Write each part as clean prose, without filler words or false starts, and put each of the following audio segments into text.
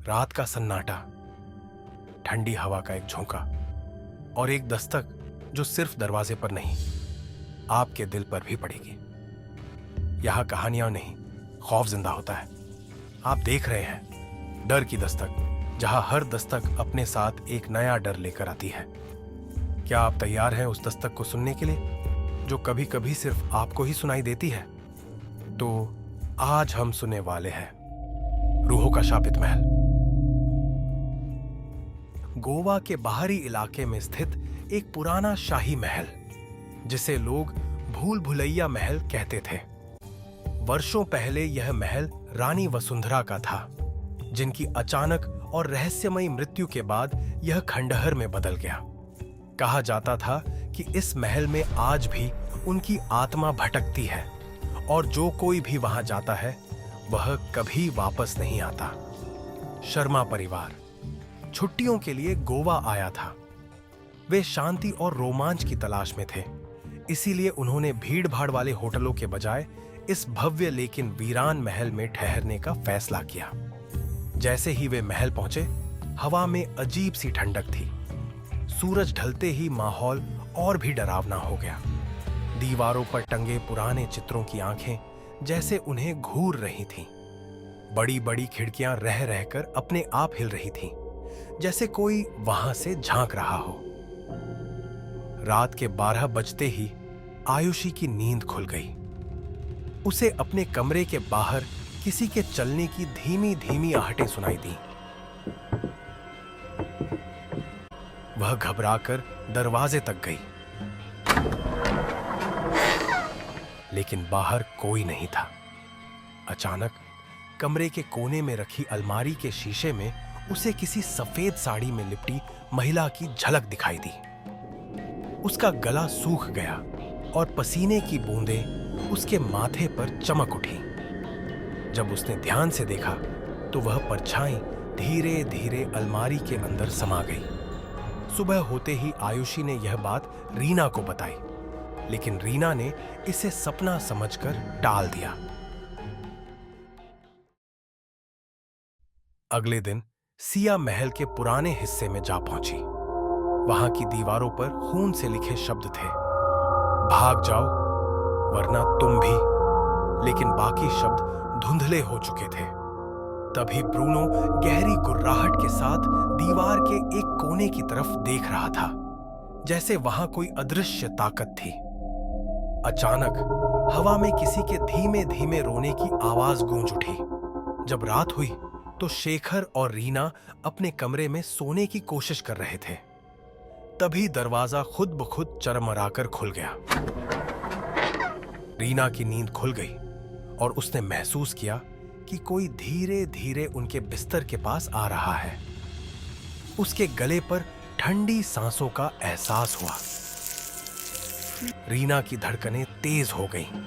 रात का सन्नाटा, ठंडी हवा का एक झोंका और एक दस्तक जो सिर्फ दरवाजे पर नहीं, आपके दिल पर भी पड़ेगी। यहां कहानियां नहीं, खौफ जिंदा होता है। आप देख रहे हैं डर की दस्तक, जहां हर दस्तक अपने साथ एक नया डर लेकर आती है। क्या आप तैयार हैं उस दस्तक को सुनने के लिए, जो कभी कभी सिर्फ आपको ही सुनाई देती है? तो आज हम सुनने वाले हैं रूहों का शापित महल। गोवा के बाहरी इलाके में स्थित एक पुराना शाही महल, जिसे लोग भूल भुलैया महल कहते थे। वर्षों पहले यह महल रानी वसुंधरा का था, जिनकी अचानक और रहस्यमयी मृत्यु के बाद यह खंडहर में बदल गया। कहा जाता था कि इस महल में आज भी उनकी आत्मा भटकती है और जो कोई भी वहां जाता है वह कभी वापस नहीं आता। शर्मा परिवार छुट्टियों के लिए गोवा आया था। वे शांति और रोमांच की तलाश में थे, इसीलिए उन्होंने भीड़-भाड़ वाले होटलों के बजाय इस भव्य लेकिन वीरान महल में ठहरने का फैसला किया। जैसे ही वे महल पहुंचे, हवा में अजीब सी ठंडक थी। सूरज ढलते ही माहौल और भी डरावना हो गया। दीवारों पर टंगे पुराने चित्रों की आंखें जैसे उन्हें घूर रही थीं। बड़ी-बड़ी खिड़कियां रह रहकर अपने आप हिल रही थीं, जैसे कोई वहां से झांक रहा हो। रात के 12 बजते ही आयुषी की नींद खुल गई। उसे अपने कमरे के बाहर किसी के चलने की धीमी-धीमी आहटें सुनाई दी। वह घबराकर दरवाजे तक गई, लेकिन बाहर कोई नहीं था। अचानक कमरे के कोने में रखी अलमारी के शीशे में उसे किसी सफेद साड़ी में लिपटी महिला की झलक दिखाई दी। उसका गला सूख गया और पसीने की बूंदें उसके माथे पर चमक उठी। जब उसने ध्यान से देखा तो वह परछाई धीरे धीरे अलमारी के अंदर समा गई। सुबह होते ही आयुषी ने यह बात रीना को बताई, लेकिन रीना ने इसे सपना समझकर टाल दिया। अगले दिन सिया महल के पुराने हिस्से में जा पहुंची। वहां की दीवारों पर खून से लिखे शब्द थे, भाग जाओ वरना तुम भी। लेकिन बाकी शब्द धुंधले हो चुके थे। तभी ब्रूनो गहरी गुर्राहट के साथ दीवार के एक कोने की तरफ देख रहा था, जैसे वहां कोई अदृश्य ताकत थी। अचानक हवा में किसी के धीमे धीमे रोने की आवाज गूंज उठी। जब रात हुई तो शेखर और रीना अपने कमरे में सोने की कोशिश कर रहे थे। तभी दरवाजा खुद ब खुद चरमराकर खुल गया। रीना की नींद खुल गई और उसने महसूस किया कि कोई धीरे धीरे उनके बिस्तर के पास आ रहा है। उसके गले पर ठंडी सांसों का एहसास हुआ। रीना की धड़कनें तेज हो गईं।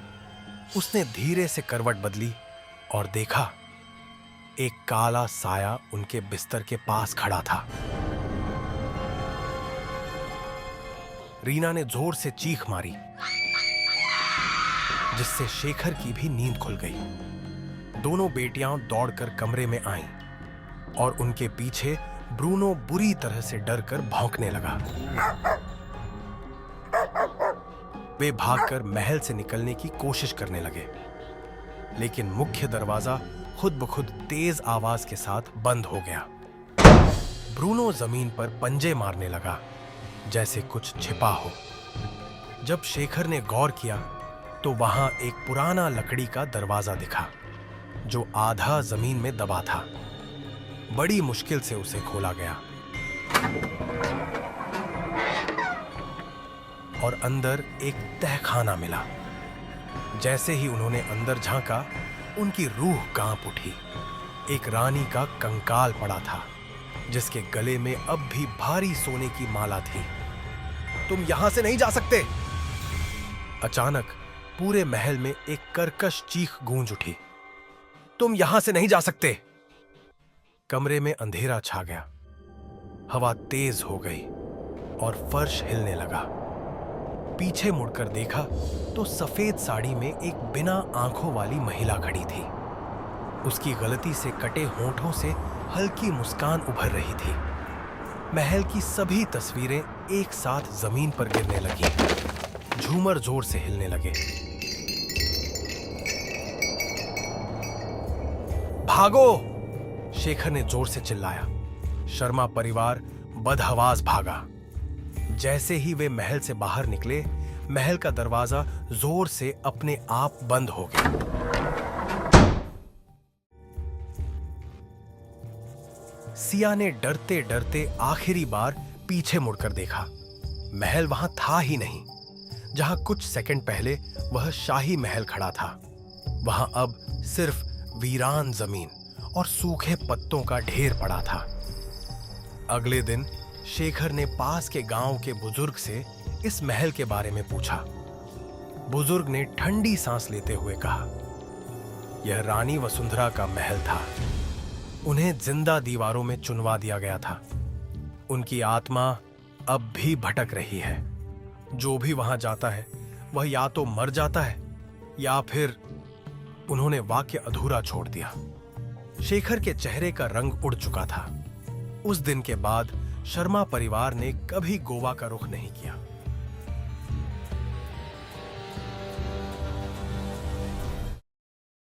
उसने धीरे से करवट बदली और देखा, एक काला साया उनके बिस्तर के पास खड़ा था। रीना ने जोर से चीख मारी, जिससे शेखर की भी नींद खुल गई। दोनों बेटियां दौड़कर कमरे में आईं और उनके पीछे ब्रूनो बुरी तरह से डरकर भौंकने लगा। वे भागकर महल से निकलने की कोशिश करने लगे, लेकिन मुख्य दरवाजा खुद ब खुद तेज आवाज के साथ बंद हो गया। ब्रूनो जमीन पर पंजे मारने लगा, जैसे कुछ छिपा हो। जब शेखर ने गौर किया तो वहां एक पुराना लकड़ी का दरवाजा दिखा, जो आधा जमीन में दबा था। बड़ी मुश्किल से उसे खोला गया और अंदर एक तहखाना मिला। जैसे ही उन्होंने अंदर झांका, उनकी रूह कांप उठी। एक रानी का कंकाल पड़ा था, जिसके गले में अब भी भारी सोने की माला थी। तुम यहां से नहीं जा सकते! अचानक पूरे महल में एक कर्कश चीख गूंज उठी। तुम यहां से नहीं जा सकते! कमरे में अंधेरा छा गया। हवा तेज हो गई और फर्श हिलने लगा। पीछे मुड़कर देखा तो सफेद साड़ी में एक बिना आंखों वाली महिला खड़ी थी। उसकी गलती से कटे होंठों से हल्की मुस्कान उभर रही थी। महल की सभी तस्वीरें एक साथ जमीन पर गिरने लगीं। झूमर जोर से हिलने लगे। भागो! शेखर ने जोर से चिल्लाया। शर्मा परिवार बदहवास भागा। जैसे ही वे महल से बाहर निकले, महल का दरवाजा जोर से अपने आप बंद हो गया। सिया ने डरते डरते आखिरी बार पीछे मुड़कर देखा। महल वहां था ही नहीं। जहां कुछ सेकंड पहले वह शाही महल खड़ा था, वहां अब सिर्फ वीरान जमीन और सूखे पत्तों का ढेर पड़ा था। अगले दिन शेखर ने पास के गांव के बुजुर्ग से इस महल के बारे में पूछा। बुजुर्ग ने ठंडी सांस लेते हुए कहा, यह रानी वसुंधरा का महल था। उन्हें जिंदा दीवारों में चुनवा दिया गया था। उनकी आत्मा अब भी भटक रही है। जो भी वहां जाता है वह या तो मर जाता है या फिर उन्होंने वाक्य अधूरा छोड़ दिया। शेखर के चेहरे का रंग उड़ चुका था। उस दिन के बाद शर्मा परिवार ने कभी गोवा का रुख नहीं किया।